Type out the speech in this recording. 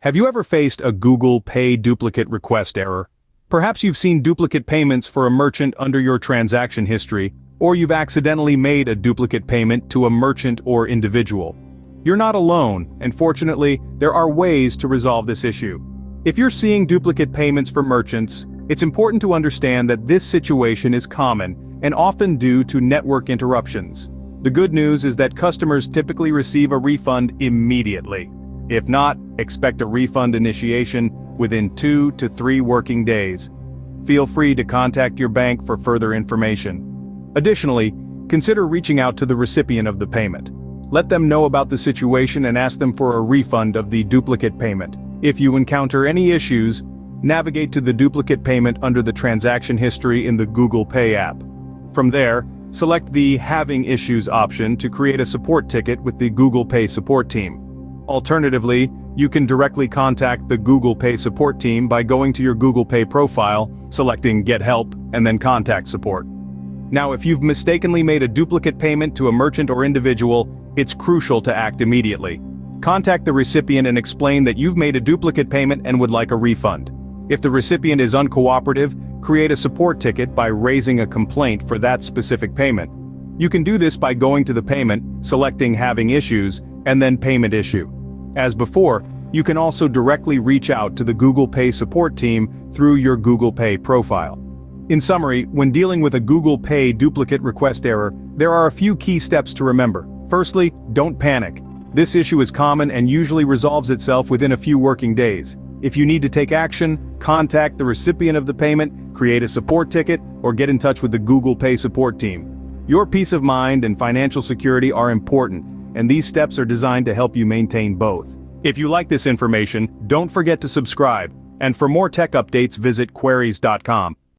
Have you ever faced a Google Pay duplicate request error? Perhaps you've seen duplicate payments for a merchant under your transaction history, or you've accidentally made a duplicate payment to a merchant or individual. You're not alone, and fortunately, there are ways to resolve this issue. If you're seeing duplicate payments for merchants, it's important to understand that this situation is common and often due to network interruptions. The good news is that customers typically receive a refund immediately. If not, expect a refund initiation within 2 to 3 working days. Feel free to contact your bank for further information. Additionally, consider reaching out to the recipient of the payment. Let them know about the situation and ask them for a refund of the duplicate payment. If you encounter any issues, navigate to the duplicate payment under the transaction history in the Google Pay app. From there, select the Having Issues option to create a support ticket with the Google Pay support team. Alternatively, you can directly contact the Google Pay support team by going to your Google Pay profile, selecting Get Help, and then Contact Support. Now, if you've mistakenly made a duplicate payment to a merchant or individual, it's crucial to act immediately. Contact the recipient and explain that you've made a duplicate payment and would like a refund. If the recipient is uncooperative, create a support ticket by raising a complaint for that specific payment. You can do this by going to the payment, selecting Having Issues, and then Payment Issue. As before, you can also directly reach out to the Google Pay support team through your Google Pay profile. In summary, when dealing with a Google Pay duplicate request error, there are a few key steps to remember. Firstly, don't panic. This issue is common and usually resolves itself within a few working days. If you need to take action, contact the recipient of the payment, create a support ticket, or get in touch with the Google Pay support team. Your peace of mind and financial security are important, and these steps are designed to help you maintain both. If you like this information, don't forget to subscribe, and for more tech updates visit queries.com.